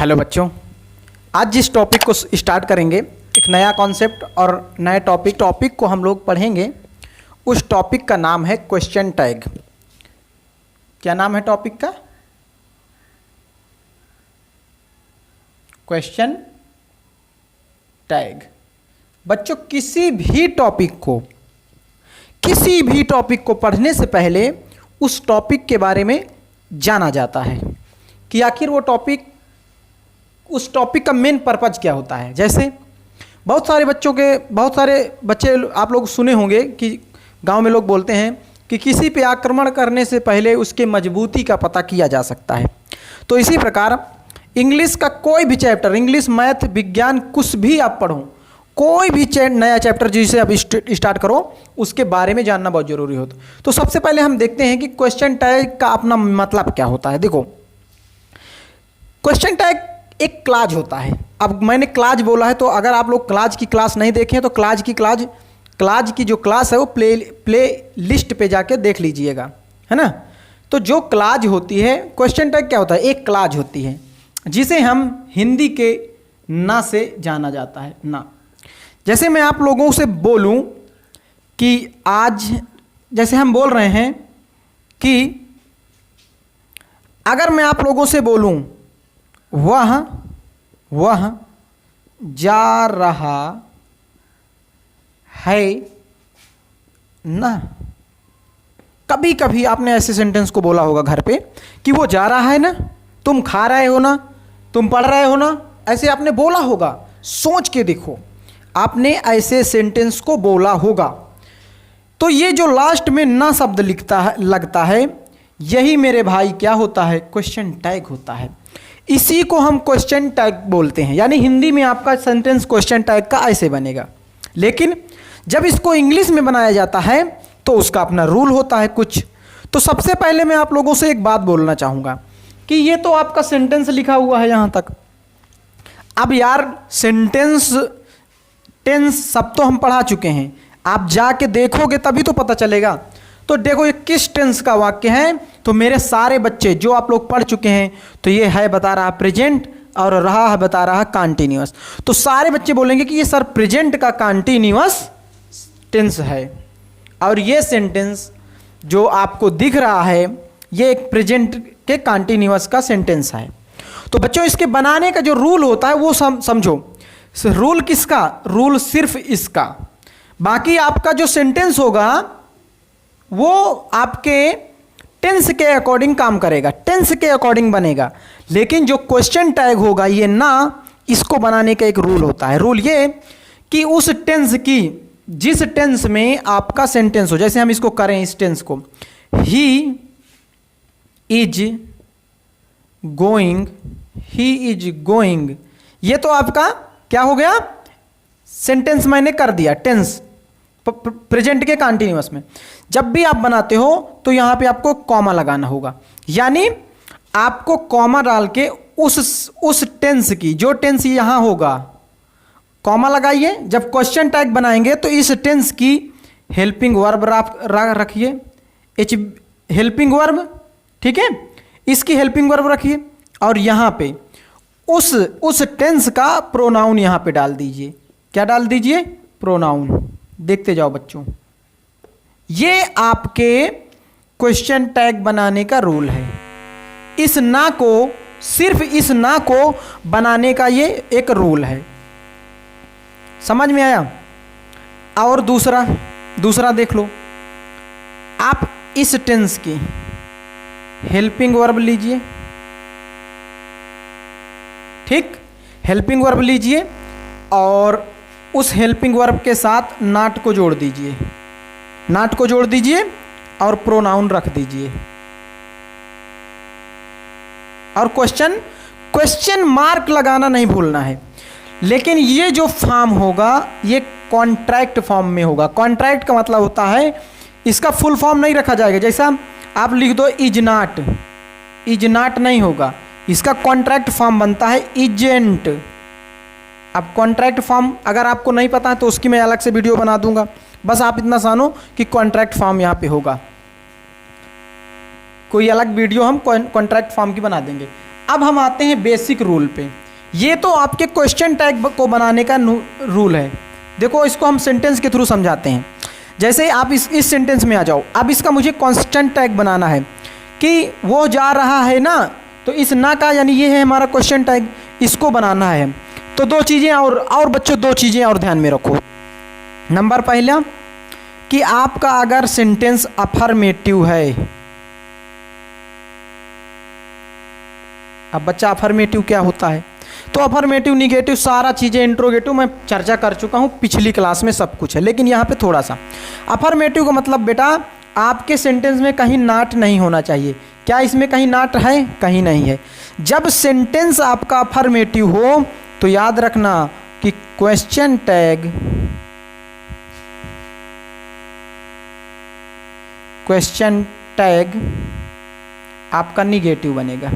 Hello बच्चों, आज जिस टॉपिक को स्टार्ट करेंगे एक नया कॉन्सेप्ट और नए टॉपिक को हम लोग पढ़ेंगे। उस टॉपिक का नाम है क्वेश्चन टैग। क्या नाम है टॉपिक का? Question tag. बच्चों, किसी भी टॉपिक को पढ़ने से पहले उस टॉपिक के बारे में जाना जाता है कि आखिर वो टॉपिक, उस टॉपिक का मेन पर्पज क्या होता है। जैसे बहुत सारे बच्चे आप लोग सुने होंगे कि गांव में लोग बोलते हैं कि किसी पे आक्रमण करने से पहले उसके मजबूती का पता किया जा सकता है। तो इसी प्रकार इंग्लिश का कोई भी चैप्टर, इंग्लिश, मैथ, विज्ञान, कुछ भी आप पढ़ो, कोई भी नया चैप्टर जिसे आप स्टार्ट करो, उसके बारे में जानना बहुत ज़रूरी होता है। तो सबसे पहले हम देखते हैं कि क्वेश्चन टैग का अपना मतलब क्या होता है। देखो, क्वेश्चन टैग एक क्लाज होता है। अब मैंने क्लाज बोला है, तो अगर आप लोग क्लाज की क्लास नहीं देखें तो क्लाज की जो क्लास है वो प्ले लिस्ट पे जाके देख लीजिएगा, है ना। तो जो क्लाज होती है, क्वेश्चन टैग क्या होता है, एक क्लाज होती है जिसे हम हिंदी के ना से जाना जाता है। ना, जैसे मैं आप लोगों से बोलूं कि आज, जैसे हम बोल रहे हैं कि अगर मैं आप लोगों से बोलूं वह जा रहा है ना। कभी कभी आपने ऐसे सेंटेंस को बोला होगा घर पे कि वो जा रहा है ना, तुम खा रहे हो ना, तुम पढ़ रहे हो ना, ऐसे आपने बोला होगा। सोच के देखो, आपने ऐसे सेंटेंस को बोला होगा। तो ये जो लास्ट में ना शब्द लगता है, यही मेरे भाई क्या होता है, क्वेश्चन टैग होता है। इसी को हम क्वेश्चन टैग बोलते हैं। यानी हिंदी में आपका सेंटेंस क्वेश्चन टैग का ऐसे बनेगा, लेकिन जब इसको इंग्लिश में बनाया जाता है तो उसका अपना रूल होता है कुछ। तो सबसे पहले मैं आप लोगों से एक बात बोलना चाहूँगा कि ये तो आपका सेंटेंस लिखा हुआ है यहाँ तक। अब यार सेंटेंस, टेंस सब तो हम पढ़ा चुके हैं, आप जाके देखोगे तभी तो पता चलेगा। तो देखो ये किस टेंस का वाक्य है। तो मेरे सारे बच्चे जो आप लोग पढ़ चुके हैं, तो ये है बता रहा प्रेजेंट और रहा है बता रहा कंटीन्यूअस। तो सारे बच्चे बोलेंगे कि ये सर प्रेजेंट का कंटीन्यूअस टेंस है, और ये सेंटेंस जो आपको दिख रहा है ये एक प्रेजेंट के कंटीन्यूअस का सेंटेंस है। तो बच्चों, इसके बनाने का जो रूल होता है वो समझो। रूल किसका? रूल सिर्फ इसका। बाकी आपका जो सेंटेंस होगा वो आपके टेंस के अकॉर्डिंग काम करेगा, टेंस के अकॉर्डिंग बनेगा। लेकिन जो क्वेश्चन टैग होगा ये ना, इसको बनाने का एक रूल होता है। रूल ये कि उस टेंस की, जिस टेंस में आपका सेंटेंस हो, जैसे हम इसको करें इस टेंस को, ही इज गोइंग, ये तो आपका क्या हो गया, सेंटेंस मैंने कर दिया टेंस प्रेजेंट के कंटीन्यूअस में। जब भी आप बनाते हो तो यहां पे आपको कॉमा लगाना होगा। यानी आपको कॉमा डाल के उस टेंस की, जो टेंस यहां होगा, कॉमा लगाइए। जब क्वेश्चन टैग बनाएंगे तो इस टेंस की हेल्पिंग वर्ब रखिए, हेल्पिंग वर्ब, ठीक है, इसकी हेल्पिंग वर्ब रखिए, और यहां पे उस टेंस का प्रोनाउन यहां पे डाल दीजिए। क्या डाल दीजिए? प्रोनाउन। देखते जाओ बच्चों, ये आपके क्वेश्चन टैग बनाने का रूल है। इस ना को, सिर्फ इस ना को बनाने का ये एक रूल है। समझ में आया? और दूसरा देख लो, आप इस टेंस की हेल्पिंग वर्ब लीजिए, ठीक, हेल्पिंग वर्ब लीजिए, और उस हेल्पिंग वर्ब के साथ नाट को जोड़ दीजिए, और प्रोनाउन रख दीजिए। और क्वेश्चन मार्क लगाना नहीं भूलना है। लेकिन ये जो फॉर्म होगा ये कॉन्ट्रैक्ट फॉर्म में होगा। कॉन्ट्रैक्ट का मतलब होता है, इसका फुल फॉर्म नहीं रखा जाएगा। जैसा आप लिख दो इज नॉट नहीं होगा, इसका कॉन्ट्रैक्ट फॉर्म बनता है इजेंट। अब कॉन्ट्रैक्ट फॉर्म अगर आपको नहीं पता है तो उसकी मैं अलग से वीडियो बना दूंगा। बस आप इतना जानो कि कॉन्ट्रैक्ट फॉर्म यहाँ पे होगा। कोई अलग वीडियो हम कॉन्ट्रैक्ट फॉर्म की बना देंगे। अब हम आते हैं बेसिक रूल पे। ये तो आपके क्वेश्चन टैग को बनाने का रूल है। देखो इसको हम सेंटेंस के थ्रू समझाते हैं। जैसे आप इस सेंटेंस में आ जाओ, अब इसका मुझे कांस्टेंट टैग बनाना है कि वो जा रहा है ना, तो इस ना का यानी ये है हमारा क्वेश्चन टैग, इसको बनाना है। तो दो चीज़ें और बच्चों दो चीज़ें और ध्यान में रखो। नंबर पहला कि आपका अगर सेंटेंस अफर्मेटिव है, अब बच्चा अफर्मेटिव क्या होता है, तो अफर्मेटिव निगेटिव सारा चीज़ें इंट्रोगेटिव मैं चर्चा कर चुका हूँ पिछली क्लास में, सब कुछ है, लेकिन यहाँ पे थोड़ा सा अफर्मेटिव का मतलब बेटा आपके सेंटेंस में कहीं नाट नहीं होना चाहिए। क्या इसमें कहीं नाट है? कहीं नहीं है। जब सेंटेंस आपका अफर्मेटिव हो तो याद रखना कि क्वेश्चन टैग आपका निगेटिव बनेगा।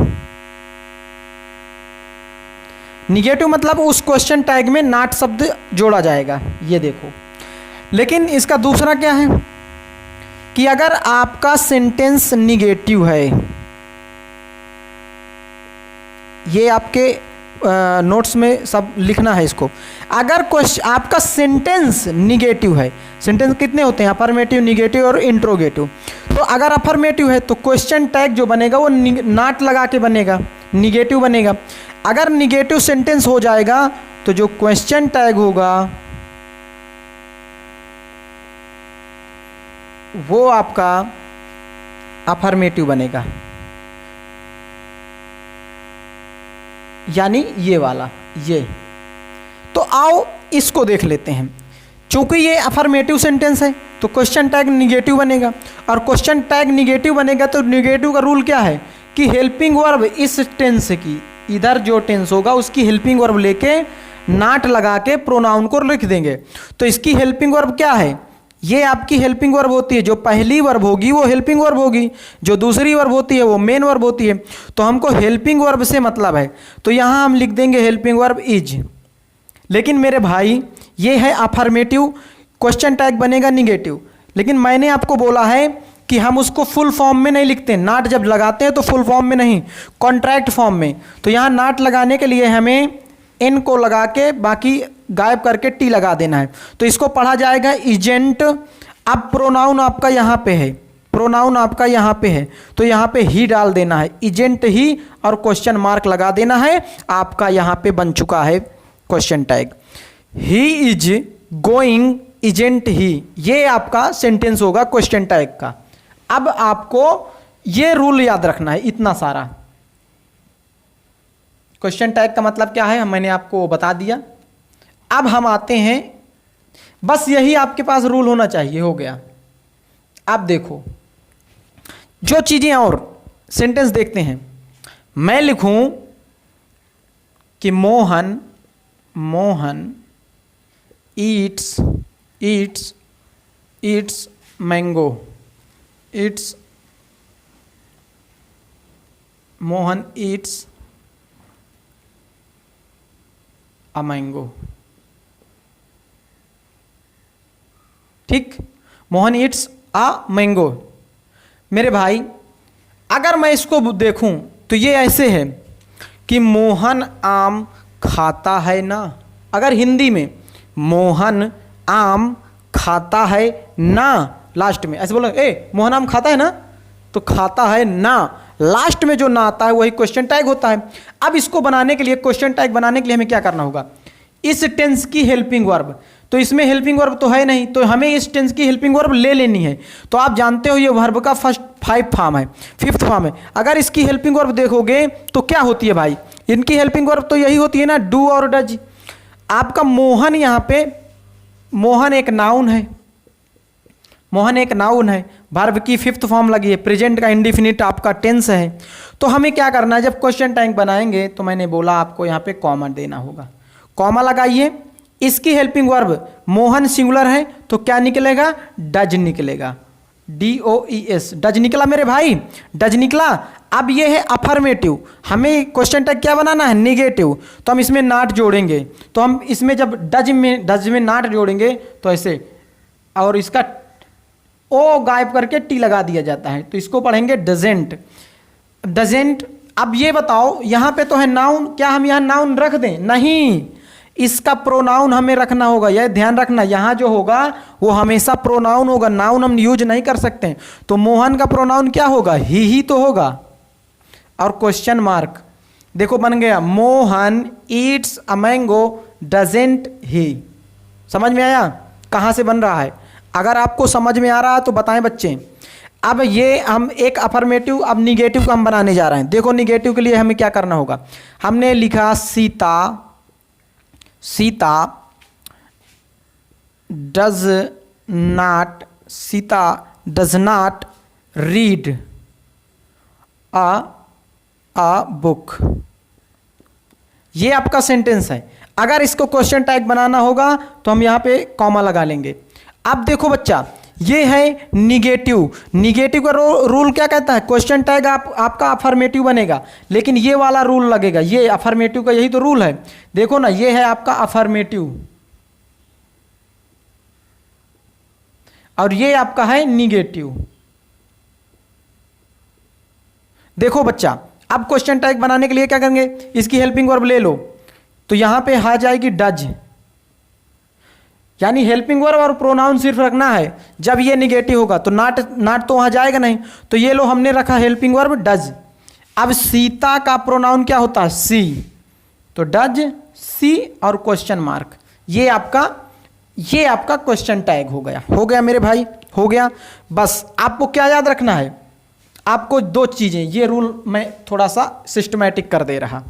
निगेटिव मतलब उस क्वेश्चन टैग में नॉट शब्द जोड़ा जाएगा, ये देखो। लेकिन इसका दूसरा क्या है कि अगर आपका सेंटेंस निगेटिव है, ये आपके नोट्स में सब लिखना है इसको। अगर आपका सेंटेंस निगेटिव है, सेंटेंस कितने होते हैं? अफर्मेटिव, निगेटिव और इंट्रोगेटिव। तो अगर अफर्मेटिव है तो क्वेश्चन टैग जो बनेगा वो नॉट लगा के बनेगा, निगेटिव बनेगा। अगर निगेटिव सेंटेंस हो जाएगा तो जो क्वेश्चन टैग होगा वो आपका अफर्मेटिव बनेगा, यानी ये वाला, ये। तो आओ इसको देख लेते हैं। चूंकि ये अफर्मेटिव सेंटेंस है तो क्वेश्चन टैग निगेटिव बनेगा, और क्वेश्चन टैग निगेटिव बनेगा तो निगेटिव का रूल क्या है कि हेल्पिंग वर्ब इस टेंस की, इधर जो टेंस होगा उसकी हेल्पिंग वर्ब लेके नॉट लगा के प्रोनाउन को लिख देंगे। तो इसकी हेल्पिंग वर्ब क्या है? ये आपकी हेल्पिंग वर्ब होती है। जो पहली वर्ब होगी वो हेल्पिंग वर्ब होगी, जो दूसरी वर्ब होती है वो मेन वर्ब होती है। तो हमको हेल्पिंग वर्ब से मतलब है, तो यहाँ हम लिख देंगे हेल्पिंग वर्ब इज। लेकिन मेरे भाई ये है अफर्मेटिव, क्वेश्चन टैग बनेगा निगेटिव। लेकिन मैंने आपको बोला है कि हम उसको फुल फॉर्म में नहीं लिखते, नॉट जब लगाते हैं तो फुल फॉर्म में नहीं, कॉन्ट्रैक्ट फॉर्म में। तो यहाँ नॉट लगाने के लिए हमें एन को लगा के बाकी गायब करके टी लगा देना है। तो इसको पढ़ा जाएगा इजेंट। अब प्रोनाउन आपका यहाँ पे है, प्रोनाउन आपका यहाँ पे है, तो यहाँ पे ही डाल देना है, इजेंट ही, और क्वेश्चन मार्क लगा देना है। आपका यहाँ पे बन चुका है question tag. He is going, isn't he, ये आपका सेंटेंस होगा क्वेश्चन टैग का। अब आपको ये रूल याद रखना है, इतना सारा। क्वेश्चन टैग का मतलब क्या है मैंने आपको बता दिया। अब हम आते हैं, बस यही आपके पास रूल होना चाहिए, हो गया। अब देखो जो चीज़ें और सेंटेंस देखते हैं। मैं लिखूं कि Mohan Yeats mango, Mohan Yeats a mango. ठीक, मोहन ईट्स अ मैंगो। मेरे भाई अगर मैं इसको देखूं तो ये ऐसे है कि मोहन आम खाता है ना। अगर हिंदी में मोहन आम खाता है ना, लास्ट में ऐसे बोलो, ए मोहन आम खाता है ना, तो खाता है ना, लास्ट में जो ना आता है वही क्वेश्चन टैग होता है। अब इसको बनाने के लिए, क्वेश्चन टैग बनाने के लिए हमें क्या करना होगा? इस टेंस की हेल्पिंग वर्ब, तो इसमें हेल्पिंग वर्ब तो है नहीं, तो हमें इस टेंस की हेल्पिंग वर्ब ले लेनी है। तो आप जानते हो ये वर्ब का फर्स्ट 5 फॉर्म है, 5th फॉर्म है। अगर इसकी हेल्पिंग वर्ब देखोगे तो क्या होती है भाई? इनकी हेल्पिंग वर्ब तो यही होती है ना, डू और डज। आपका मोहन, यहाँ पे मोहन एक नाउन है, मोहन एक नाउन है, वर्ब की 5th फॉर्म लगी है, प्रेजेंट का इंडिफिनिट आपका टेंस है। तो हमें क्या करना है, जब क्वेश्चन टैग बनाएंगे तो मैंने बोला आपको यहाँ पे कॉमा देना होगा। कॉमा लगाइए, इसकी हेल्पिंग वर्ब मोहन सिंगुलर है तो क्या निकलेगा? डज निकलेगा, DOES, डज निकला मेरे भाई, डज निकला। अब ये है अफर्मेटिव, हमें क्वेश्चन टैग क्या बनाना है? निगेटिव। तो हम इसमें नॉट जोड़ेंगे, तो हम इसमें जब डज में नॉट जोड़ेंगे तो ऐसे, और इसका ओ गायब करके टी लगा दिया जाता है, तो इसको पढ़ेंगे डजेंट। डजेंट अब ये बताओ, यहां पे तो है नाउन, क्या हम यहां नाउन रख दें? नहीं, इसका प्रोनाउन हमें रखना होगा, यह ध्यान रखना। यहां जो होगा वो हमेशा प्रोनाउन होगा, नाउन हम यूज नहीं कर सकते। तो मोहन का प्रोनाउन क्या होगा? ही तो होगा। और क्वेश्चन मार्क, देखो बन गया, Mohan Yeats a mango doesn't he. समझ में आया कहां से बन रहा है? अगर आपको समझ में आ रहा है तो बताएं बच्चे। अब ये हम एक अफर्मेटिव, अब निगेटिव का हम बनाने जा रहे हैं। देखो निगेटिव के लिए हमें क्या करना होगा? हमने लिखा Sita, Sita does not, Sita does not read a book. ये आपका सेंटेंस है। अगर इसको क्वेश्चन टैग बनाना होगा तो हम यहां पे कॉमा लगा लेंगे। अब देखो बच्चा, ये है निगेटिव। निगेटिव का रूल क्या कहता है? क्वेश्चन टैग आपका अफर्मेटिव बनेगा, लेकिन ये वाला रूल लगेगा। ये अफर्मेटिव का यही तो रूल है। देखो ना, ये है आपका अफर्मेटिव और ये आपका है निगेटिव। देखो बच्चा, अब क्वेश्चन टैग बनाने के लिए क्या करेंगे? इसकी हेल्पिंग वर्ब ले लो, तो यहां पे आ जाएगी डज, यानी हेल्पिंग वर्ब और प्रोनाउन सिर्फ रखना है। जब ये निगेटिव होगा तो नॉट, नॉट तो वहां जाएगा नहीं, तो ये लो हमने रखा हेल्पिंग वर्ब डज। अब सीता का प्रोनाउन क्या होता है? सी, तो डज सी और क्वेश्चन मार्क। ये आपका क्वेश्चन टैग हो गया। हो गया मेरे भाई, हो गया। बस आपको क्या याद रखना है? आपको दो चीजें, ये रूल मैं थोड़ा सा सिस्टमैटिक कर दे रहा,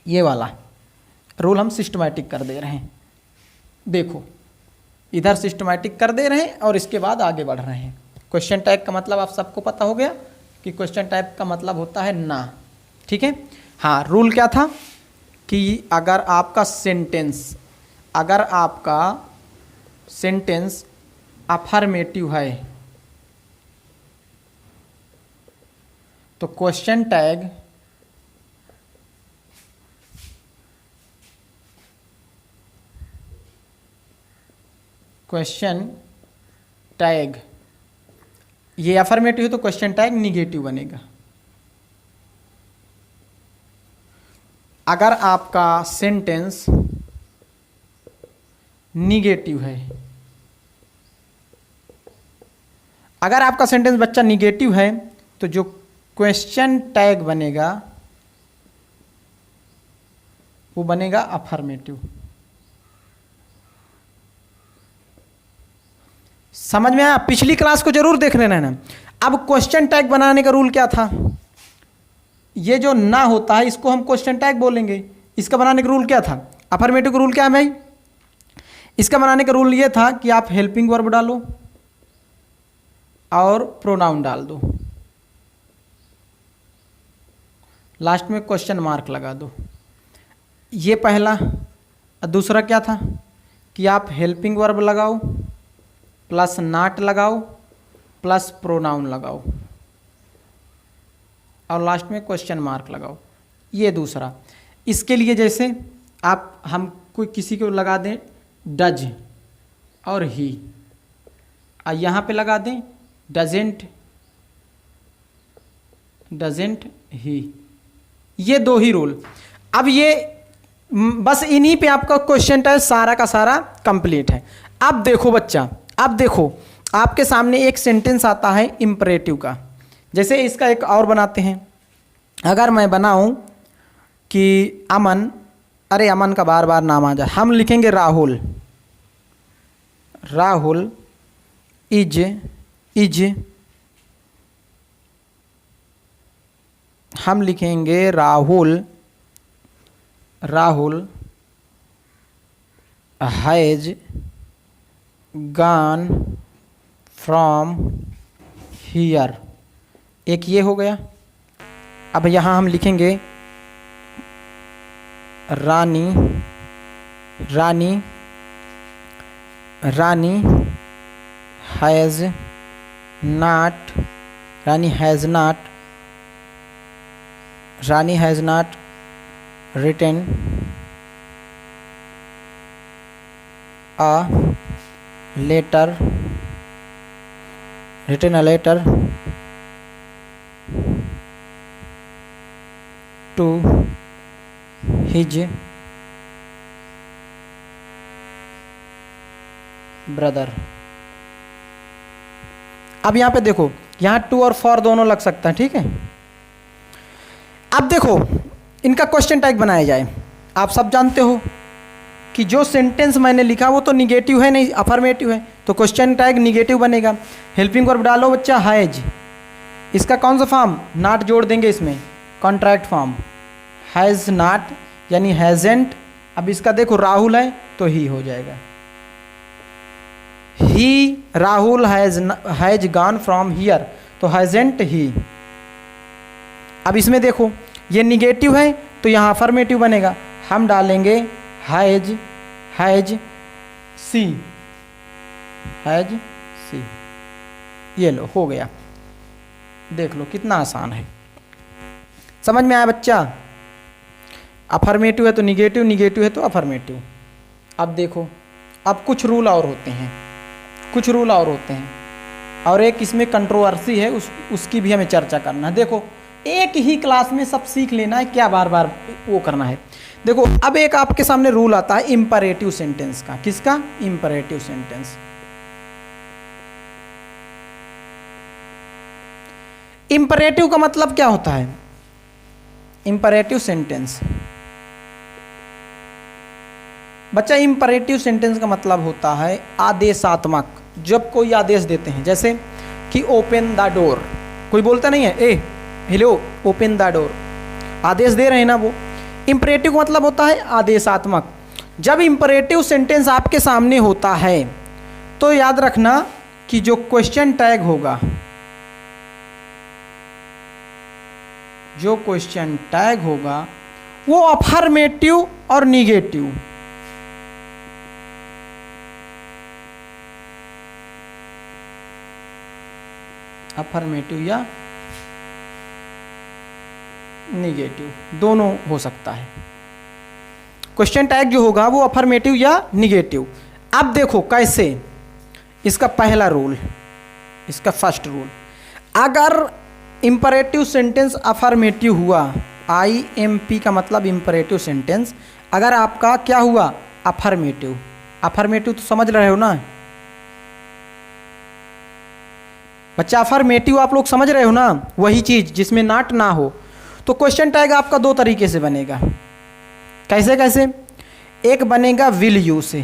ये वाला रूल हम सिस्टमैटिक कर दे रहे हैं। देखो, इधर सिस्टमैटिक कर दे रहे हैं और इसके बाद आगे बढ़ रहे हैं। क्वेश्चन टैग का मतलब आप सबको पता हो गया कि क्वेश्चन टैग का मतलब होता है ना। ठीक है। हाँ, रूल क्या था कि अगर आपका सेंटेंस अफर्मेटिव है तो क्वेश्चन टैग ये अफर्मेटिव है तो क्वेश्चन टैग निगेटिव बनेगा। अगर आपका सेंटेंस निगेटिव है, अगर आपका सेंटेंस बच्चा निगेटिव है तो जो क्वेश्चन टैग बनेगा वो बनेगा अफर्मेटिव। समझ में आया? पिछली क्लास को जरूर देख लेना ना। अब क्वेश्चन टैग बनाने का रूल क्या था? ये जो ना होता है इसको हम क्वेश्चन टैग बोलेंगे। इसका बनाने का रूल क्या था? अफर्मेटिव का रूल क्या है भाई? इसका बनाने का रूल ये था कि आप हेल्पिंग वर्ब डालो और प्रोनाउन डाल दो, लास्ट में क्वेश्चन मार्क लगा दो। ये पहला। दूसरा क्या था कि आप हेल्पिंग वर्ब लगाओ प्लस नॉट लगाओ प्लस प्रोनाउन लगाओ और लास्ट में क्वेश्चन मार्क लगाओ। ये दूसरा। इसके लिए जैसे हम कोई किसी को लगा दें डज और ही, और यहाँ पे लगा दें डजेंट ही। ये दो ही रूल। अब ये बस इन्हीं पे आपका क्वेश्चन टैग सारा का सारा कंप्लीट है। अब देखो बच्चा, अब देखो आपके सामने एक सेंटेंस आता है इंपरेटिव का। जैसे इसका एक और बनाते हैं। अगर मैं बनाऊं कि अमन, अरे अमन का बार बार नाम आ जाए, हम लिखेंगे राहुल इज हम लिखेंगे Rahul has gone from here. एक ये हो गया। अब यहाँ हम लिखेंगे Rani has not written a letter to his brother. अब यहां पे देखो, यहां टू और फॉर दोनों लग सकता है, ठीक है। अब देखो इनका क्वेश्चन टैग बनाया जाए। आप सब जानते हो कि जो सेंटेंस मैंने लिखा वो तो निगेटिव है नहीं, अफर्मेटिव है, तो क्वेश्चन टैग निगेटिव बनेगा। हेल्पिंग वर्ब डालो बच्चा हैज, इसका कौन सा फॉर्म, नॉट जोड़ देंगे इसमें, कॉन्ट्रैक्ट फॉर्म, हैज नॉट यानी हैजेंट। अब इसका देखो राहुल है तो ही हो जाएगा, he Rahul has gone from here, तो हैजेंट ही। अब इसमें देखो ये निगेटिव है तो यहाँ अफर्मेटिव बनेगा, हम डालेंगे हैज सी, हैज सी। ये लो हो गया, देख लो कितना आसान है। समझ में आया बच्चा? अफर्मेटिव है तो निगेटिव, निगेटिव है तो अफर्मेटिव। अब देखो, अब कुछ रूल और होते हैं, कुछ रूल और होते हैं, और एक इसमें कंट्रोवर्सी है, उसकी भी हमें चर्चा करना है। देखो एक ही क्लास में सब सीख लेना है, क्या बार बार वो करना है। देखो अब एक आपके सामने रूल आता है इंपरेटिव सेंटेंस का। किसका? Imperative sentence. इंपरेटिव का मतलब क्या होता है? इंपरेटिव सेंटेंस बच्चा, इंपरेटिव सेंटेंस का मतलब होता है आदेशात्मक। जब कोई आदेश देते हैं, जैसे कि ओपन द डोर, कोई बोलता नहीं है ए हेलो ओपन द डोर, आदेश दे रहे हैं ना वो। इंपरेटिव का मतलब होता है आदेशात्मक। जब इंपरेटिव सेंटेंस आपके सामने होता है तो याद रखना कि जो क्वेश्चन टैग होगा, जो क्वेश्चन टैग होगा वो अफर्मेटिव और निगेटिव, अफर्मेटिव या निगेटिव दोनों हो सकता है। क्वेश्चन टैग जो होगा वो अफर्मेटिव या निगेटिव। अब देखो कैसे, इसका पहला रूल, इसका फर्स्ट रूल, अगर इंपरेटिव सेंटेंस अफर्मेटिव हुआ, IMP का मतलब इंपरेटिव सेंटेंस, अगर आपका क्या हुआ अफर्मेटिव, अफर्मेटिव तो समझ रहे हो ना बच्चा, अफर्मेटिव आप लोग समझ रहे हो ना, वही चीज जिसमें नॉट ना हो, तो क्वेश्चन टैग आपका दो तरीके से बनेगा। कैसे कैसे? एक बनेगा विल यू से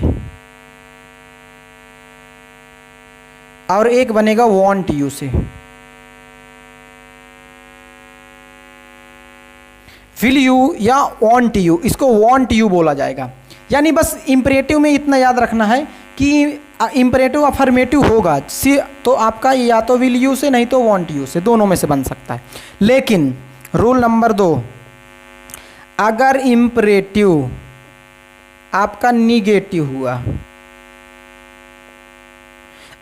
और एक बनेगा वांट यू से। विल यू या वांट यू, इसको वांट यू बोला जाएगा। यानी बस इंपरेटिव में इतना याद रखना है कि इंपरेटिव अफर्मेटिव होगा तो आपका या तो विल यू से नहीं तो वांट यू से, दोनों में से बन सकता है। लेकिन रूल नंबर 2, अगर इंपरेटिव आपका निगेटिव हुआ,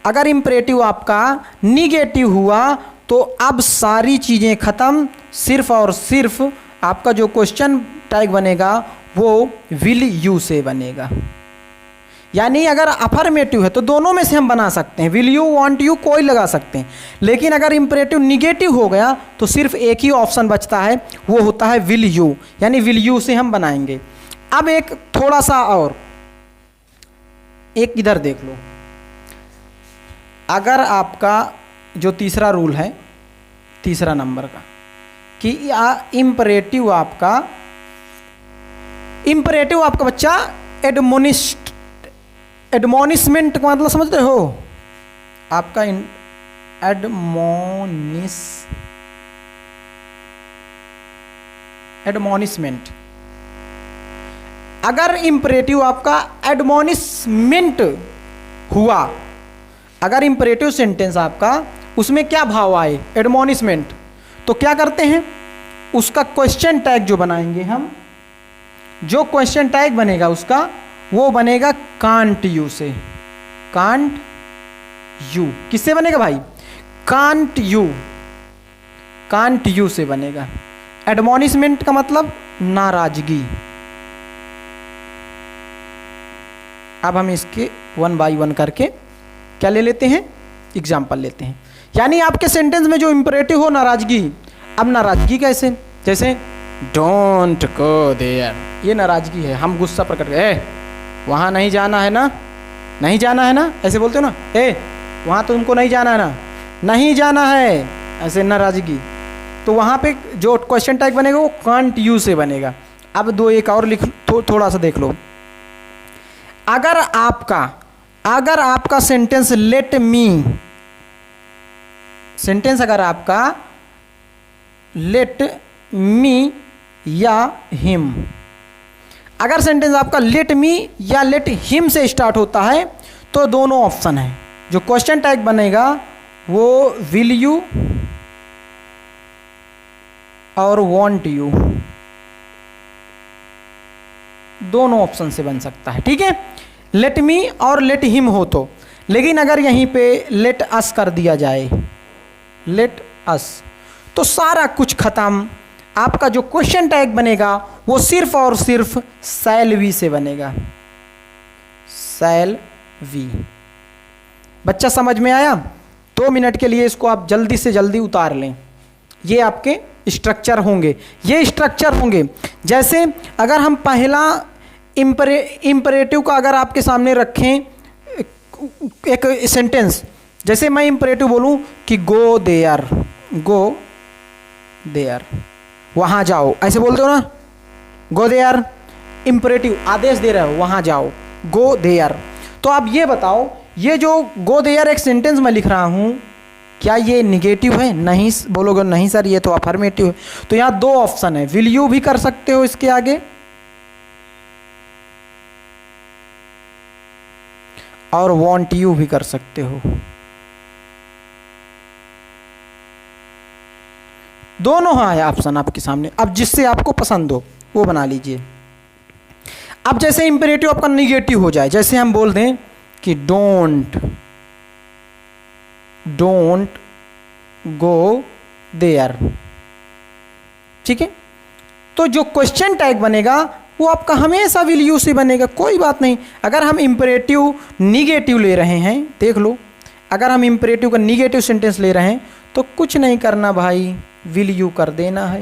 अगर इंपरेटिव आपका निगेटिव हुआ तो अब सारी चीजें खत्म, सिर्फ और सिर्फ आपका जो क्वेश्चन टैग बनेगा वो विल यू से बनेगा। यानी अगर अफर्मेटिव है तो दोनों में से हम बना सकते हैं, विल यू वांट यू कोई लगा सकते हैं। लेकिन अगर इंपरेटिव निगेटिव हो गया तो सिर्फ एक ही ऑप्शन बचता है, वो होता है विल यू, यानी विल यू से हम बनाएंगे। अब एक थोड़ा सा और, एक इधर देख लो, अगर आपका जो तीसरा रूल है, तीसरा नंबर का, कि इंपरेटिव आपका बच्चा एडमोनिशमेंट का मतलब समझते हो? आपका एडमोनिशमेंट, अगर इंपरेटिव आपका एडमोनिशमेंट हुआ, अगर इंपरेटिव सेंटेंस आपका उसमें क्या भाव आए एडमोनिशमेंट, तो क्या करते हैं, उसका क्वेश्चन टैग जो बनाएंगे हम, जो क्वेश्चन टैग बनेगा उसका वो बनेगा कांट यू से। कांट यू किससे बनेगा भाई? कांट यू से बनेगा। एडमोनिशमेंट का मतलब नाराजगी। अब हम इसके 1 बाय 1 करके क्या ले लेते हैं, एग्जाम्पल लेते हैं। यानी आपके सेंटेंस में जो इंपरेटिव हो नाराजगी, अब नाराजगी कैसे? जैसे डोंट गो देयर, ये नाराजगी है, हम गुस्सा प्रकट कर, वहाँ नहीं जाना है ना, नहीं जाना है ना, ऐसे बोलते हो ना, वहाँ तो तुमको नहीं जाना है ना, नहीं जाना है, ऐसे नाराजगी। तो वहाँ पे जो क्वेश्चन टैग बनेगा वो कांट यू से बनेगा। अब दो एक और लिख थोड़ा सा देख लो। अगर आपका सेंटेंस लेट मी, सेंटेंस अगर आपका लेट मी या हिम, अगर सेंटेंस आपका लेट मी या लेट हिम से स्टार्ट होता है तो दोनों ऑप्शन है। जो क्वेश्चन टैग बनेगा वो विल यू और वांट यू, दोनों ऑप्शन से बन सकता है, ठीक है। लेट मी और लेट हिम हो तो, लेकिन अगर यहीं पे लेट अस कर दिया जाए, लेट अस, तो सारा कुछ खत्म। आपका जो क्वेश्चन टैग बनेगा वो सिर्फ और सिर्फ शैल वी से बनेगा, शैल वी। बच्चा समझ में आया? 2 मिनट के लिए इसको आप जल्दी से जल्दी उतार लें। ये आपके स्ट्रक्चर होंगे, ये स्ट्रक्चर होंगे। जैसे अगर हम पहला इम्परेटिव का अगर आपके सामने रखें एक सेंटेंस, जैसे मैं इम्परेटिव बोलूं कि गो देयर, गो देयर, वहाँ जाओ, ऐसे बोलते हो ना, गो देयर, इम्परेटिव आदेश दे रहे हो, वहाँ जाओ, गो देयर। तो आप ये बताओ, ये जो गो देयर एक सेंटेंस में लिख रहा हूँ, क्या ये निगेटिव है? नहीं बोलोगे, नहीं सर ये तो अफर्मेटिव है। तो यहाँ 2 ऑप्शन है, विल यू भी कर सकते हो इसके आगे और वांट यू भी कर सकते हो, दोनों है ऑप्शन आपके सामने। अब जिससे आपको पसंद हो वो बना लीजिए। अब जैसे इंपेरेटिव आपका निगेटिव हो जाए, जैसे हम बोल दें कि डोंट गो देयर, ठीक है, तो जो क्वेश्चन टैग बनेगा वो आपका हमेशा विल यू से बनेगा, कोई बात नहीं। अगर हम इंपेरेटिव निगेटिव ले रहे हैं, देख लो, अगर हम इंपेरेटिव का निगेटिव सेंटेंस ले रहे हैं तो कुछ नहीं करना भाई, विल यू कर देना है।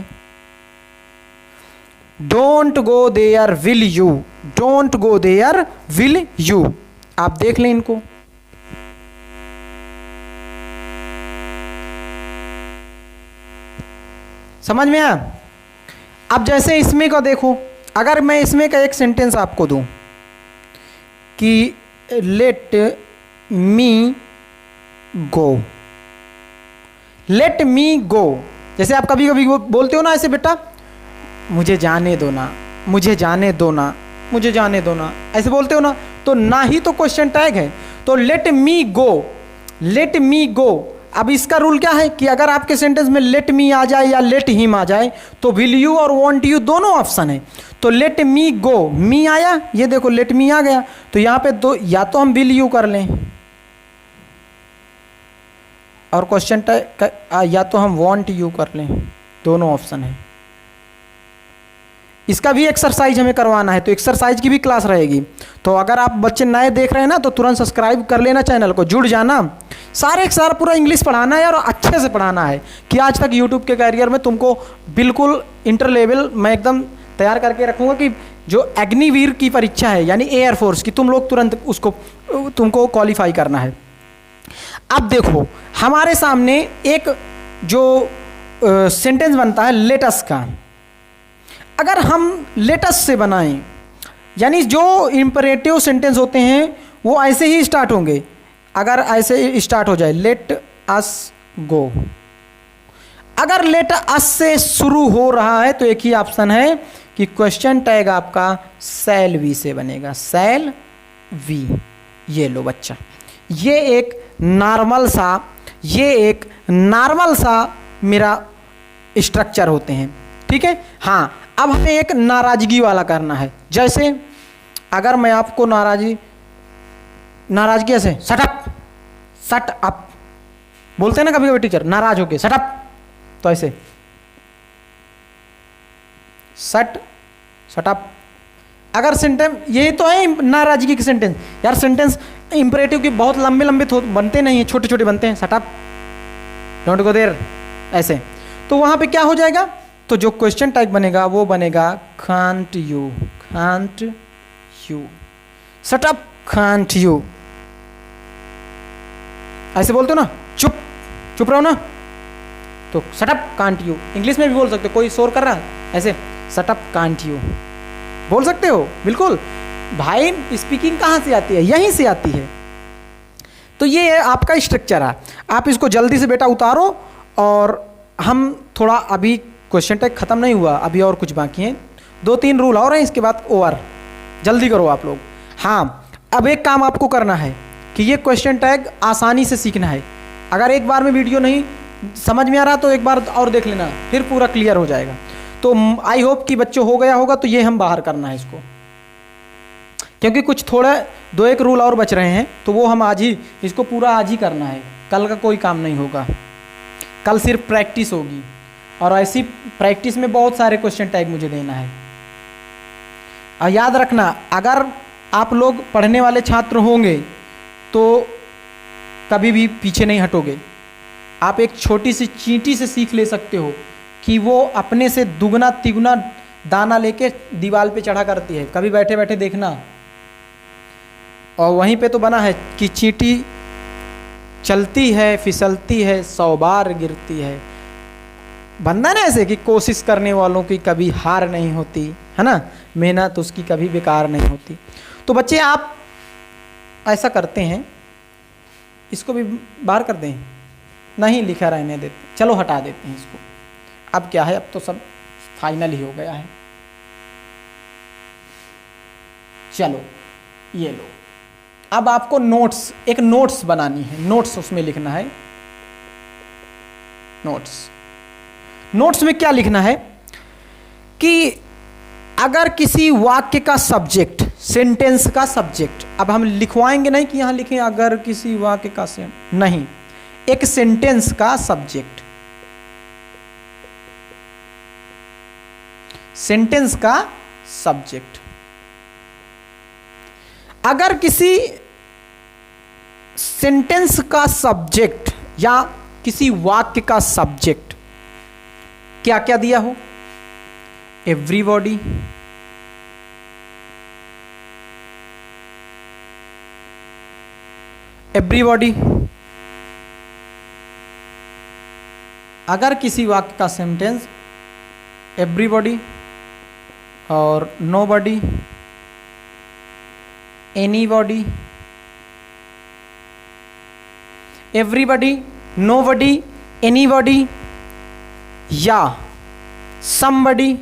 Don't go there will you, don't go there will you, आप देख लें इनको। समझ में आया? अब जैसे इसमें का देखो, अगर मैं इसमें का एक सेंटेंस आपको दूं कि लेट मी गो, लेट मी गो, जैसे आप कभी कभी बोलते हो ना ऐसे, बेटा मुझे जाने दो ना, मुझे जाने दो ना, मुझे जाने दो ना, ऐसे बोलते हो ना, तो ना ही तो क्वेश्चन टैग है। तो लेट मी गो, लेट मी गो। अब इसका रूल क्या है कि अगर आपके सेंटेंस में लेट मी आ जाए या लेट हिम आ जाए तो विल यू और वांट यू दोनों ऑप्शन है। तो लेट मी गो, मी आया, ये देखो लेट मी आ गया, तो यहाँ पे दो, या तो हम विल यू कर लें और क्वेश्चन टैग, या तो हम वांट यू कर लें, दोनों ऑप्शन है। इसका भी एक्सरसाइज हमें करवाना है, तो एक्सरसाइज की भी क्लास रहेगी। तो अगर आप बच्चे नए देख रहे हैं ना तो तुरंत सब्सक्राइब कर लेना चैनल को, जुड़ जाना। सारे एक सारा पूरा इंग्लिश पढ़ाना है और अच्छे से पढ़ाना है कि आज तक यूट्यूब के कैरियर में तुमको बिल्कुल इंटर लेवल मैं एकदम तैयार करके रखूँगा कि जो अग्निवीर की परीक्षा है यानी एयरफोर्स की, तुम लोग तुरंत उसको तुमको क्वालिफाई करना है। अब देखो हमारे सामने एक जो सेंटेंस बनता है लेटस का, अगर हम लेटस से बनाएं, यानी जो इंपरेटिव सेंटेंस होते हैं वो ऐसे ही स्टार्ट होंगे। अगर ऐसे स्टार्ट हो जाए लेट अस गो, अगर लेट अस से शुरू हो रहा है तो एक ही ऑप्शन है कि क्वेश्चन टैग आपका शैल वी से बनेगा, शैल वी। ये लो बच्चा, ये एक नॉर्मल सा मेरा स्ट्रक्चर होते हैं, ठीक है। हाँ, अब हमें एक नाराजगी वाला करना है। जैसे अगर मैं आपको नाराजगी ऐसे सट अप बोलते हैं ना कभी कभी टीचर, नाराज होके सट अप, तो ऐसे सट अप। अगर सेंटेंस यही तो है नाराजगी के सेंटेंस, यार सेंटेंस इंपरेटिव के बहुत लंबे लंबे बनते नहीं हैं, छोटे छोटे बनते हैं, सट अप, डोंट गो देयर, ऐसे। तो वहां पे क्या हो जाएगा, तो जो क्वेश्चन टैग बनेगा वो बनेगा can't you, can't you, shut up can't you, ऐसे बोलते हो ना, चुप चुप रहो ना, तो shut up can't you. English में भी बोल सकते हो, कोई शोर कर रहा है ऐसे, शट अप कांट यू बोल सकते हो, बिल्कुल। भाई स्पीकिंग कहाँ से आती है, यहीं से आती है। तो ये है आपका स्ट्रक्चर है, आप इसको जल्दी से बेटा उतारो। और हम थोड़ा अभी क्वेश्चन टैग खत्म नहीं हुआ, अभी और कुछ बाकी हैं, 2-3 रूल और हैं, इसके बाद ओवर, जल्दी करो आप लोग। हाँ, अब एक काम आपको करना है कि ये क्वेश्चन टैग आसानी से सीखना है। अगर एक बार में वीडियो नहीं समझ में आ रहा तो एक बार और देख लेना, फिर पूरा क्लियर हो जाएगा। तो आई होप कि बच्चों हो गया होगा। तो ये हम बाहर करना है इसको, क्योंकि कुछ थोड़ा 2-1 रूल और बच रहे हैं, तो वो हम आज ही इसको पूरा आज ही करना है, कल का कोई काम नहीं होगा। कल सिर्फ प्रैक्टिस होगी, और ऐसी प्रैक्टिस में बहुत सारे क्वेश्चन टैग मुझे देना है। और याद रखना, अगर आप लोग पढ़ने वाले छात्र होंगे तो कभी भी पीछे नहीं हटोगे। आप एक छोटी सी चींटी से सीख ले सकते हो कि वो अपने से दुगना तिगुना दाना लेके दीवार पे चढ़ा करती है, कभी बैठे बैठे देखना। और वहीं पे तो बना है कि चींटी चलती है, फिसलती है, 100 बार गिरती है। बनना ना ऐसे कि कोशिश करने वालों की कभी हार नहीं होती, है ना, मेहनत उसकी कभी बेकार नहीं होती। तो बच्चे आप ऐसा करते हैं, इसको भी बाहर कर दें, नहीं लिखा रहने देते, चलो हटा देते हैं इसको। अब क्या है, अब तो सब फाइनल ही हो गया है। चलो ये लो, अब आपको नोट्स, एक नोट्स बनानी है, नोट्स उसमें लिखना है। नोट्स में क्या लिखना है कि अगर किसी वाक्य का सब्जेक्ट, सेंटेंस का सब्जेक्ट, अब हम लिखवाएंगे नहीं कि यहां लिखें अगर किसी वाक्य का नहीं, एक सेंटेंस का सब्जेक्ट, सेंटेंस का सब्जेक्ट, अगर किसी सेंटेंस का सब्जेक्ट या किसी वाक्य का सब्जेक्ट क्या क्या दिया हो, एवरीबॉडी, एवरीबॉडी, अगर किसी वाक्य का सेंटेंस एवरीबॉडी और nobody, anybody, everybody, nobody, anybody या समबॉडी,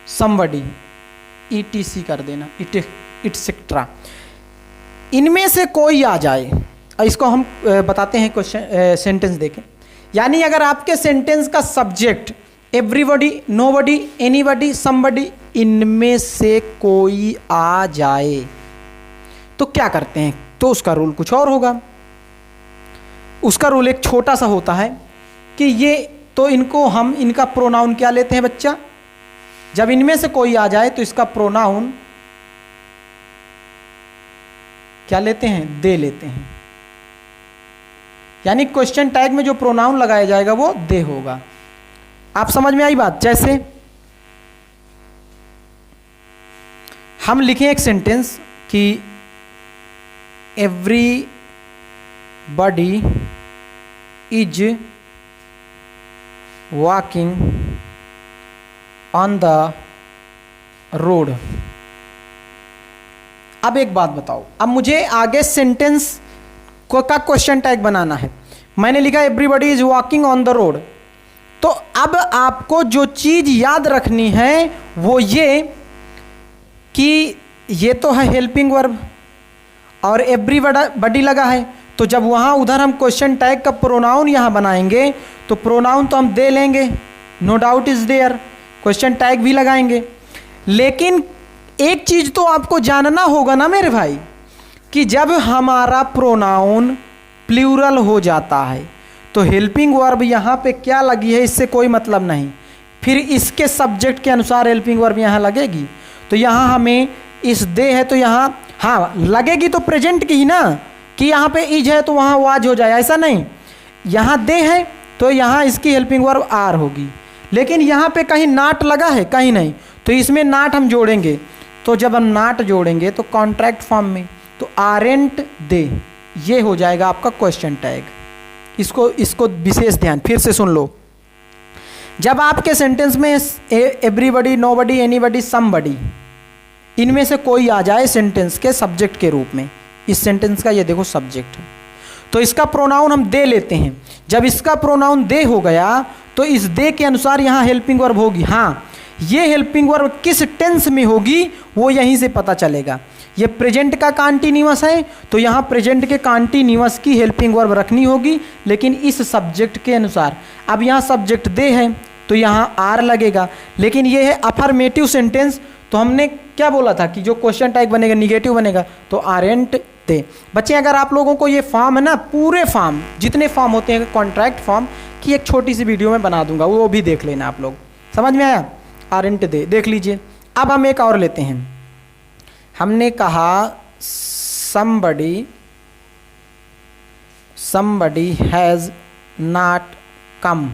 समबॉडी, ETC कर देना, इटसेट्रा, इनमें से कोई आ जाए। इसको हम बताते हैं क्वेश्चन सेंटेंस देखें। यानी अगर आपके सेंटेंस का subject everybody, nobody, anybody, somebody, इनमें से कोई आ जाए तो क्या करते हैं, तो उसका रूल कुछ और होगा। उसका रूल एक छोटा सा होता है कि ये तो इनको हम, इनका प्रोनाउन क्या लेते हैं बच्चा, जब इनमें से कोई आ जाए तो इसका प्रोनाउन क्या लेते हैं, दे लेते हैं। यानी क्वेश्चन टैग में जो प्रोनाउन लगाया जाएगा वो दे होगा। आप समझ में आई बात। जैसे हम लिखें एक सेंटेंस कि everybody is walking on the road. अब एक बात बताओ, अब मुझे आगे सेंटेंस का क्वेश्चन टैग बनाना है। मैंने लिखा everybody is walking on the road. तो अब आपको जो चीज याद रखनी है वो ये कि ये तो है हेल्पिंग वर्ब और एवरीबॉडी लगा है, तो जब वहाँ उधर हम क्वेश्चन टैग का प्रोनाउन यहाँ बनाएंगे तो प्रोनाउन तो हम दे लेंगे, no doubt is there, question tag भी लगाएंगे। लेकिन एक चीज़ तो आपको जानना होगा ना मेरे भाई, कि जब हमारा प्रोनाउन प्लूरल हो जाता है तो हेल्पिंग वर्ब यहाँ पे क्या लगी है इससे कोई मतलब नहीं, फिर इसके सब्जेक्ट के अनुसार हेल्पिंग वर्ब यहाँ लगेगी। तो यहाँ हमें इस दे है तो यहाँ हाँ लगेगी तो प्रेजेंट की ही ना, कि यहाँ पे इज है तो वहाँ वाज हो जाए, ऐसा नहीं। यहाँ दे है तो यहाँ इसकी हेल्पिंग वर्ब आर होगी, लेकिन यहाँ पे कहीं नाट लगा है, कहीं नहीं, तो इसमें नाट हम जोड़ेंगे। तो जब हम नाट जोड़ेंगे तो कॉन्ट्रैक्ट फॉर्म में, तो आरेंट दे, ये हो जाएगा आपका क्वेश्चन टैग। इसको विशेष ध्यान फिर से सुन लो। जब आपके सेंटेंस में एवरीबडी, नोबडी, एनीबडी, समबडी, इनमें से कोई आ जाए सेंटेंस के सब्जेक्ट के रूप में, इस सेंटेंस का ये देखो सब्जेक्ट है, तो इसका प्रोनाउन हम दे लेते हैं। जब इसका प्रोनाउन दे हो गया तो इस दे के अनुसार यहाँ हेल्पिंग वर्ब होगी। हाँ, ये हेल्पिंग वर्ब किस टेंस में होगी वो यहीं से पता चलेगा। ये प्रेजेंट का कंटीन्यूअस है तो यहाँ प्रेजेंट के कंटीन्यूअस की हेल्पिंग वर्ब रखनी होगी, लेकिन इस सब्जेक्ट के अनुसार। अब यहाँ सब्जेक्ट दे है तो यहाँ आर लगेगा, लेकिन ये है अफर्मेटिव सेंटेंस, तो हमने क्या बोला था कि जो क्वेश्चन टाइप बनेगा निगेटिव बनेगा, तो आरेंट दे। बच्चे अगर आप लोगों को ये फॉर्म है ना, पूरे फॉर्म जितने फॉर्म होते हैं कॉन्ट्रैक्ट फॉर्म की, एक छोटी सी वीडियो में बना दूंगा, वो भी देख लेना आप लोग। समझ में आया? आरेंट दे देख लीजिए। अब हम एक और लेते हैं। हमने कहा somebody has not come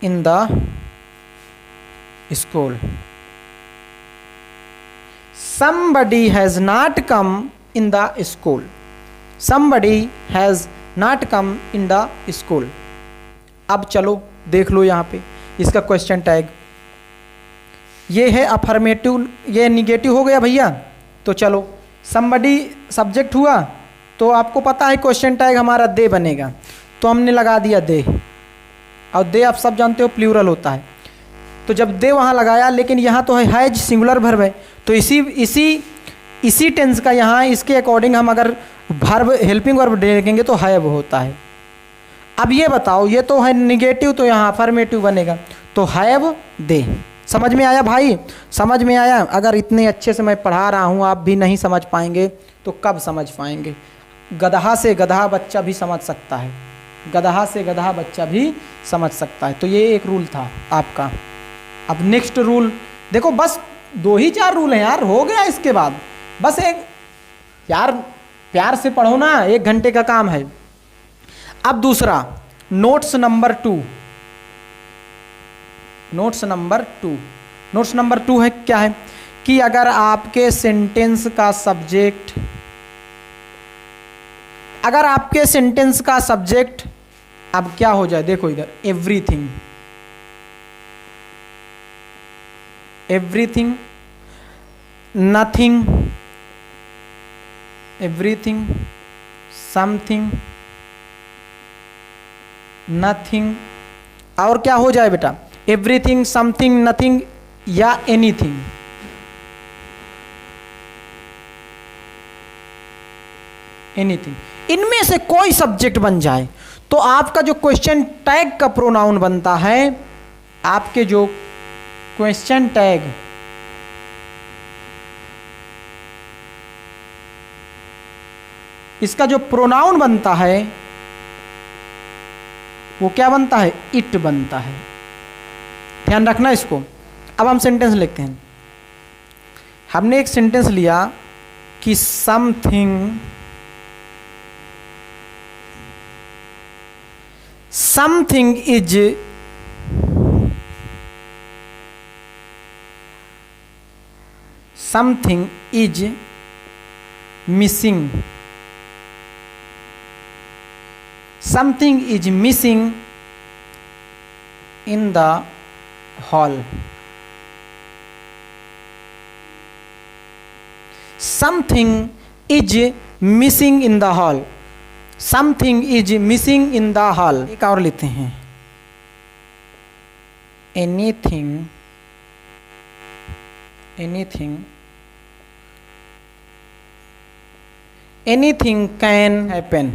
in the school. Somebody has not come in the school. Somebody has not come in the school. अब चलो देख लो यहाँ पे इसका क्वेश्चन टैग, ये है अफर्मेटिव, ये निगेटिव हो गया भैया। तो चलो somebody सब्जेक्ट हुआ, तो आपको पता है क्वेश्चन टैग हमारा दे बनेगा, तो हमने लगा दिया दे। और दे आप सब जानते हो प्लूरल होता है, तो जब दे वहाँ लगाया, लेकिन यहाँ तो है हैज सिंगुलर वर्ब है, तो इसी टेंस का यहाँ इसके अकॉर्डिंग हम अगर वर्ब हेल्पिंग वर्ब देखेंगे तो हैव होता है। अब ये बताओ, ये तो है निगेटिव, तो यहाँ अफर्मेटिव बनेगा, तो हैव दे। समझ में आया भाई? समझ में आया? अगर इतने अच्छे से मैं पढ़ा रहा हूँ आप भी नहीं समझ पाएंगे तो कब समझ पाएंगे? गधा से गधा बच्चा भी समझ सकता है, गधा से गधा बच्चा भी समझ सकता है। तो ये एक रूल था आपका। अब नेक्स्ट रूल देखो, बस 2 ही 4 रूल हैं यार, हो गया। इसके बाद बस एक, यार प्यार से पढ़ो ना, 1 घंटे का काम है। अब दूसरा नोट्स नंबर 2, नोट्स नंबर 2 है क्या है कि अगर आपके सेंटेंस का सब्जेक्ट, अब क्या हो जाए, देखो इधर everything, nothing, everything, something, nothing, और क्या हो जाए बेटा, एवरीथिंग, समथिंग, नथिंग या एनीथिंग। इनमें से कोई सब्जेक्ट बन जाए तो आपका जो क्वेश्चन टैग का प्रोनाउन बनता है, आपके जो क्वेश्चन टैग इसका जो प्रोनाउन बनता है वो क्या बनता है? इट बनता है। ध्यान रखना इसको। अब हम सेंटेंस लिखते हैं। हमने एक सेंटेंस लिया कि something is missing, something is missing in the hall. Something is missing in the hall. Something is missing in the hall. एक और लेते हैं। anything can happen.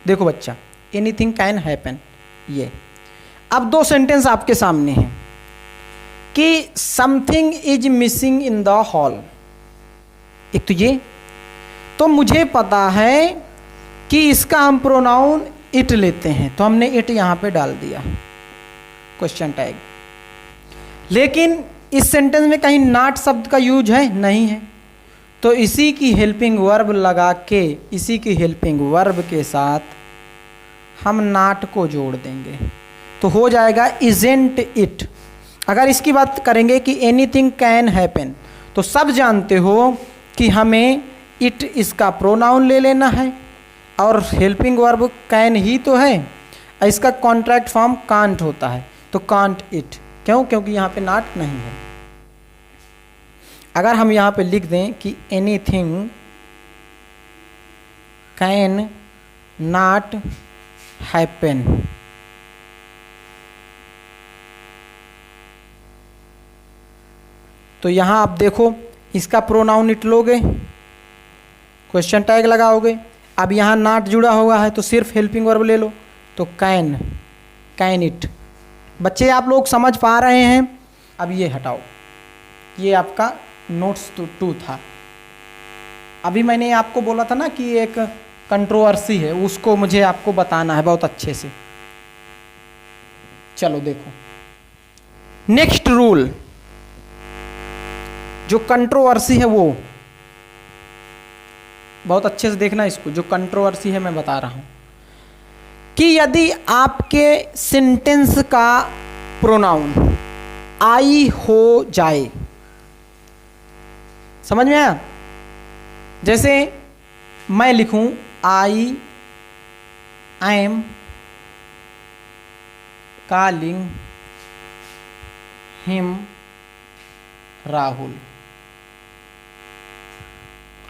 देखो बच्चा, एनीथिंग कैन हैपन। ये अब 2 सेंटेंस आपके सामने हैं कि something is missing in the hall. एक तो ये, तो मुझे पता है कि इसका हम प्रोनाउन इट लेते हैं, तो हमने इट यहां पे डाल दिया क्वेश्चन टैग। लेकिन इस सेंटेंस में कहीं नॉट शब्द का यूज है? नहीं है। तो इसी की हेल्पिंग वर्ब लगा के, इसी की हेल्पिंग वर्ब के साथ हम नॉट को जोड़ देंगे तो हो जाएगा इजेंट इट। अगर इसकी बात करेंगे कि एनीथिंग कैन हैपन, तो सब जानते हो कि हमें इट इसका प्रोनाउन ले लेना है और हेल्पिंग वर्ब कैन ही तो है, इसका कॉन्ट्रैक्ट फॉर्म कांट होता है, तो कांट इट। क्यों? क्योंकि यहाँ पे नॉट नहीं है। अगर हम यहाँ पे लिख दें कि एनीथिंग कैन नॉट हैपन, तो यहाँ आप देखो इसका प्रोनाउन इट लोगे, क्वेश्चन टैग लगाओगे, अब यहाँ नॉट जुड़ा हुआ है तो सिर्फ हेल्पिंग वर्ब ले लो, तो कैन इट। बच्चे आप लोग समझ पा रहे हैं? अब ये हटाओ, ये आपका नोट्स 2 था। अभी मैंने आपको बोला था ना कि एक कंट्रोवर्सी है, उसको मुझे आपको बताना है बहुत अच्छे से। चलो देखो नेक्स्ट रूल, जो कंट्रोवर्सी है वो बहुत अच्छे से देखना इसको। जो कंट्रोवर्सी है मैं बता रहा हूं कि यदि आपके सेंटेंस का प्रोनाउन आई हो जाए, समझ में आया? जैसे मैं लिखूं I am calling him Rahul,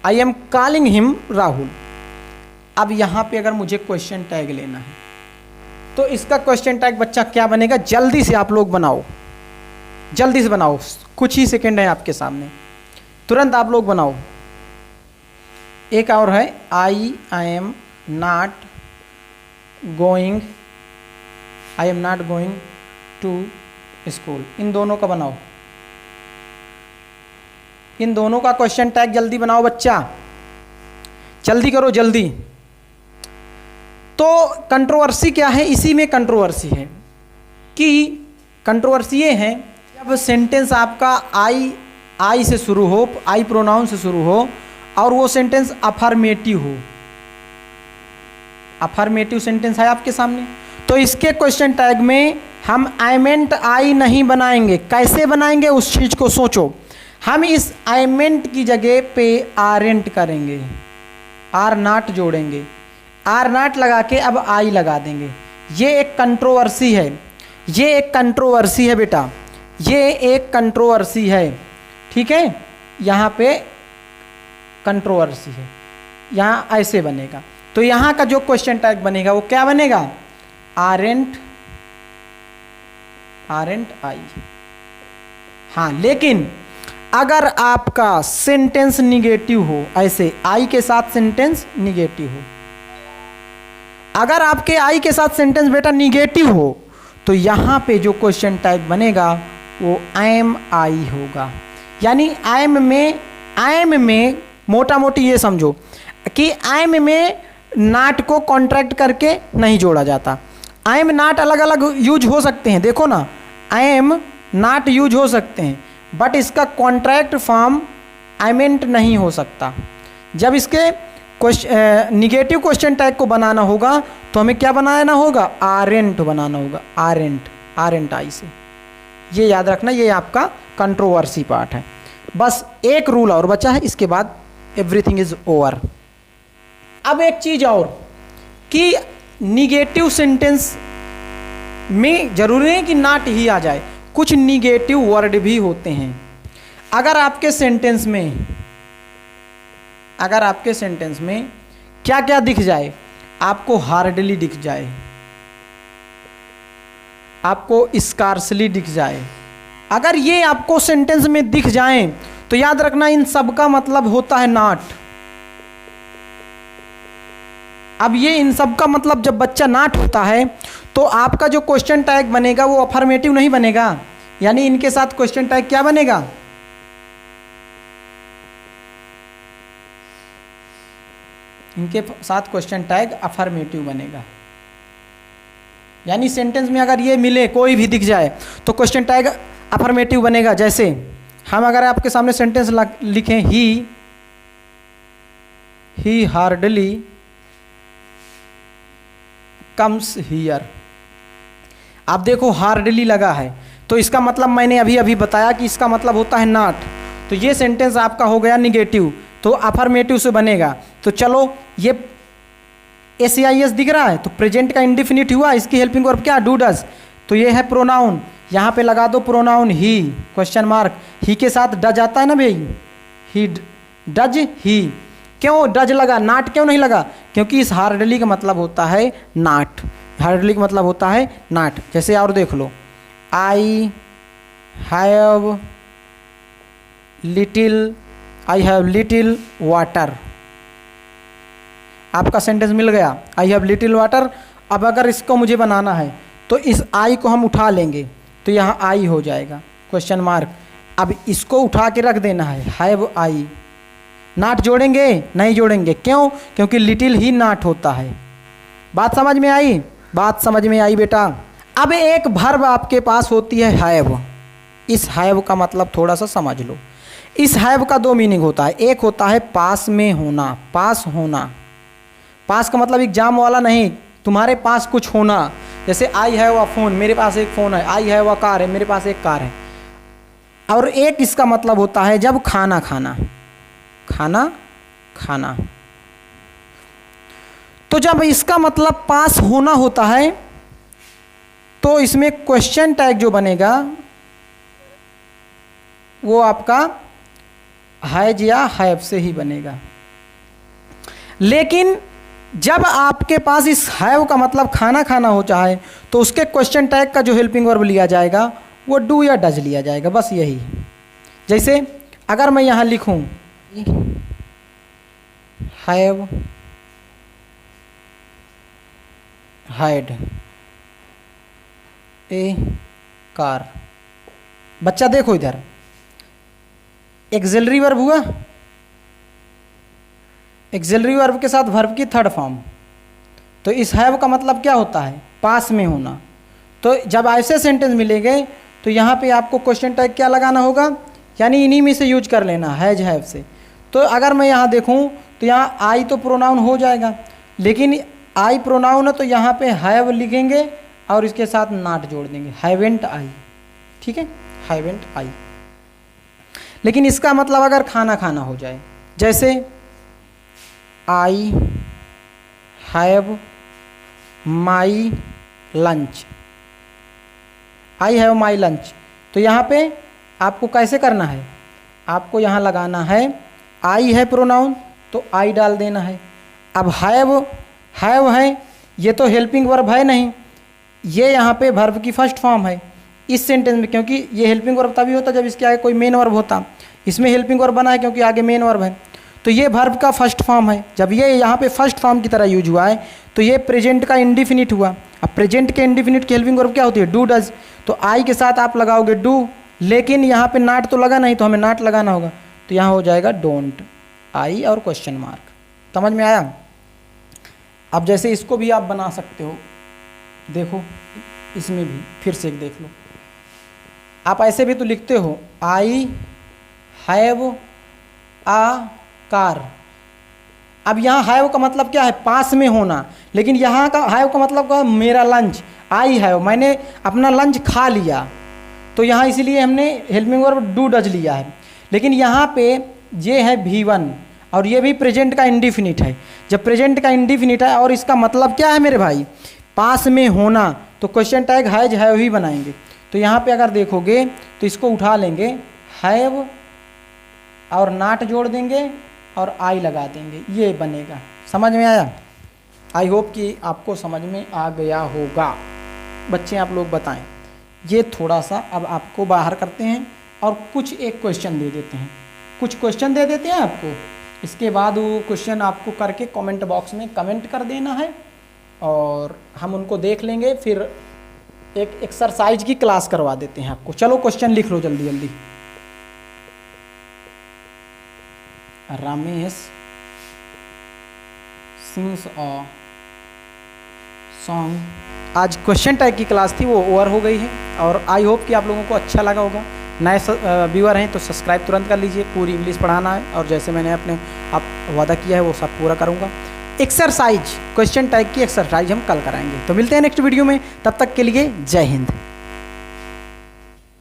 I am calling him Rahul. अब यहां पे अगर मुझे क्वेश्चन टैग लेना है तो इसका क्वेश्चन टैग बच्चा क्या बनेगा? जल्दी से आप लोग बनाओ, जल्दी से बनाओ, कुछ ही सेकंड है आपके सामने, तुरंत आप लोग बनाओ। एक और है I am not going, I am not going to school. इन दोनों का बनाओ, इन दोनों का क्वेश्चन टैग जल्दी बनाओ बच्चा, जल्दी करो जल्दी। तो कंट्रोवर्सी क्या है? इसी में कंट्रोवर्सी है कि कंट्रोवर्सी ये है जब सेंटेंस आपका आई से शुरू हो, आई प्रोनाउन से शुरू हो और वो सेंटेंस अफर्मेटिव हो। अफर्मेटिव सेंटेंस है आपके सामने, तो इसके क्वेश्चन टैग में हम आई मेंट आई नहीं बनाएंगे। कैसे बनाएंगे उस चीज को सोचो। हम इस आई मेंट की जगह पे आरेंट करेंगे, आर नॉट जोड़ेंगे, आर नॉट लगा के अब आई लगा देंगे। ये एक कंट्रोवर्सी है, ये एक कंट्रोवर्सी है बेटा, ये एक कंट्रोवर्सी है, ठीक है? यहाँ पे कंट्रोवर्सी है, यहाँ ऐसे बनेगा। तो यहाँ का जो क्वेश्चन टैग बनेगा वो क्या बनेगा? आरेंट आई। हाँ, लेकिन अगर आपका सेंटेंस निगेटिव हो, ऐसे आई के साथ सेंटेंस निगेटिव हो, अगर आपके आई के साथ सेंटेंस बेटा निगेटिव हो तो यहाँ पे जो क्वेश्चन टैग बनेगा वो एम आई होगा। यानी एम में मोटा मोटी ये समझो कि एम में नॉट को कॉन्ट्रैक्ट करके नहीं जोड़ा जाता। एम नॉट अलग अलग यूज हो सकते हैं, देखो ना, एम नॉट यूज हो सकते हैं, बट इसका कॉन्ट्रैक्ट फॉर्म आई मेंट नहीं हो सकता। जब इसके निगेटिव क्वेश्चन टैग को बनाना होगा तो हमें क्या बनाना होगा? आरेंट बनाना होगा, आरेंट आई से। ये याद रखना, ये आपका कंट्रोवर्सी पार्ट है। बस एक रूल और बचा है, इसके बाद एवरीथिंग इज ओवर। अब एक चीज और कि निगेटिव सेंटेंस में जरूरी है कि नॉट ही आ जाए, कुछ निगेटिव वर्ड भी होते हैं। अगर आपके सेंटेंस में क्या क्या दिख जाए? आपको हार्डली दिख जाए, आपको स्कार्सली दिख जाए, अगर ये आपको सेंटेंस में दिख जाए तो याद रखना इन सब का मतलब होता है नॉट। अब ये इन सब का मतलब जब बच्चा नॉट होता है तो आपका जो क्वेश्चन टैग बनेगा वो अफर्मेटिव नहीं बनेगा, यानी इनके साथ क्वेश्चन टैग क्या बनेगा? इनके साथ क्वेश्चन टैग अफर्मेटिव बनेगा। यानी सेंटेंस में अगर ये मिले, कोई भी दिख जाए, तो क्वेश्चन टैग अफर्मेटिव बनेगा। जैसे हम अगर आपके सामने सेंटेंस लिखें, ही हार्डली कम्स हियर। आप देखो हार्डली लगा है, तो इसका मतलब मैंने अभी अभी बताया कि इसका मतलब होता है नॉट। तो ये सेंटेंस आपका हो गया निगेटिव, तो अफर्मेटिव से बनेगा। तो चलो ये SEIS दिख रहा है, तो प्रेजेंट का इंडिफिनिट हुआ, इसकी हेल्पिंग वर्ब क्या, डू डज। तो ये है प्रोनाउन, यहाँ पे लगा दो प्रोनाउन ही, क्वेश्चन मार्क। ही के साथ डज आता है ना भाई, ही डज ही। क्यों डज लगा, नाट क्यों नहीं लगा? क्योंकि इस हार्डली का मतलब होता है नाट, हार्डली का मतलब होता है नाट। जैसे और देख लो, आई हैव लिटिल वाटर। आपका सेंटेंस मिल गया, आई हैव लिटिल वाटर। अब अगर इसको मुझे बनाना है तो इस आई को हम उठा लेंगे, तो यहाँ आई हो जाएगा, क्वेश्चन मार्क। अब इसको उठा के रख देना है, हैव आई। नाट जोड़ेंगे? नहीं जोड़ेंगे। क्यों? क्योंकि लिटिल ही नाट होता है। बात समझ में आई? बात समझ में आई बेटा। अब एक वर्ब आपके पास होती है हैव। इस हैव का मतलब थोड़ा सा समझ लो। इस हैव का दो मीनिंग होता है, एक होता है पास में होना, पास होना। पास का मतलब एग्जाम वाला नहीं, तुम्हारे पास कुछ होना। जैसे आई हैव अ फोन, मेरे पास एक फ़ोन है। आई हैव अ कार है, मेरे पास एक कार है। और एक इसका मतलब होता है जब खाना खाना, खाना खाना। तो जब इसका मतलब पास होना होता है तो इसमें क्वेश्चन टैग जो बनेगा वो आपका हैज या हैव से ही बनेगा। लेकिन जब आपके पास इस हैव का मतलब खाना खाना हो चाहे तो उसके क्वेश्चन टैग का जो हेल्पिंग वर्ब लिया जाएगा वो डू या डज लिया जाएगा, बस यही। जैसे अगर मैं यहाँ लिखूँ हैव हैड ए कार। बच्चा देखो इधर, एक्सिलरी वर्ब हुआ, एक्सिलरी वर्ब के साथ वर्ब की थर्ड फॉर्म। तो इस हैव का मतलब क्या होता है, पास में होना। तो जब ऐसे सेंटेंस मिलेंगे तो यहाँ पे आपको क्वेश्चन टैग क्या लगाना होगा, यानी इन्हीं में से यूज कर लेना, हैज हैव से। तो अगर मैं यहाँ देखूँ तो यहाँ आई तो प्रोनाउन हो जाएगा, लेकिन आई प्रोनाउन है तो यहाँ पे हैव लिखेंगे और इसके साथ नॉट जोड़ देंगे, हैवेंट आई। ठीक है, हैवेंट आई। लेकिन इसका मतलब अगर खाना खाना हो जाए, जैसे I have my lunch, I have my lunch. तो यहाँ पे आपको कैसे करना है, आपको यहाँ लगाना है आई है प्रोनाउन तो आई डाल देना है। अब हैव है, ये तो हेल्पिंग वर्ब है नहीं, ये यहाँ पे वर्ब की फर्स्ट फॉर्म है इस सेंटेंस में, क्योंकि ये हेल्पिंग वर्ब तभी होता जब इसके आगे कोई मेन वर्ब होता। इसमें हेल्पिंग वर्ब बना है क्योंकि आगे मेन वर्ब है, तो ये वर्ब का फर्स्ट फॉर्म है। जब ये यहाँ पे फर्स्ट फॉर्म की तरह यूज हुआ है तो ये प्रेजेंट का इंडिफिनिट हुआ। अब प्रेजेंट के इंडिफिनिट की हेल्पिंग वर्ब क्या होती है, डू डज। तो आई के साथ आप लगाओगे डू, लेकिन यहाँ पे नाट तो लगा नहीं, तो हमें नाट लगाना होगा, तो यहाँ हो जाएगा डोंट, आई और क्वेश्चन मार्क। समझ में आया? अब जैसे इसको भी आप बना सकते हो, देखो इसमें भी फिर से एक देख लो। आप ऐसे भी तो लिखते हो आई हैव आ कार। अब यहाँ हैव का मतलब क्या है, पास में होना, लेकिन यहाँ का हैव का मतलब क्या है, मेरा लंच। आई हैव, मैंने अपना लंच खा लिया, तो यहाँ इसीलिए हमने हेल्पिंग वर्ब डू डज लिया है। लेकिन यहाँ पे ये है V1 और ये भी प्रेजेंट का इंडिफिनिट है। जब प्रेजेंट का इंडिफिनिट है और इसका मतलब क्या है मेरे भाई, पास में होना, तो question tag has have he बनाएंगे। तो यहाँ पे अगर देखोगे तो इसको उठा लेंगे, हैव और नाट जोड़ देंगे और आई लगा देंगे, ये बनेगा। समझ में आया? आई होप कि आपको समझ में आ गया होगा। बच्चे आप लोग बताएं। ये थोड़ा सा अब आपको बाहर करते हैं और कुछ एक क्वेश्चन दे देते हैं, कुछ क्वेश्चन दे देते हैं आपको। इसके बाद वो क्वेश्चन आपको करके कमेंट बॉक्स में कमेंट कर देना है और हम उनको देख लेंगे, फिर एक एक्सरसाइज की क्लास करवा देते हैं आपको। चलो क्वेश्चन लिख लो जल्दी जल्दी। Ramesh sings a song. आज क्वेश्चन टाइप की क्लास थी, वो ओवर हो गई है और आई होप कि आप लोगों को अच्छा लगा होगा। नए व्यूअर हैं तो सब्सक्राइब तुरंत कर लीजिए। पूरी इंग्लिश पढ़ाना है और जैसे मैंने अपने आप वादा किया है वो सब पूरा करूँगा। एक्सरसाइज, क्वेश्चन टाइप की एक्सरसाइज हम कल कराएंगे। तो मिलते हैं नेक्स्ट वीडियो में, तब तक के लिए जय हिंद।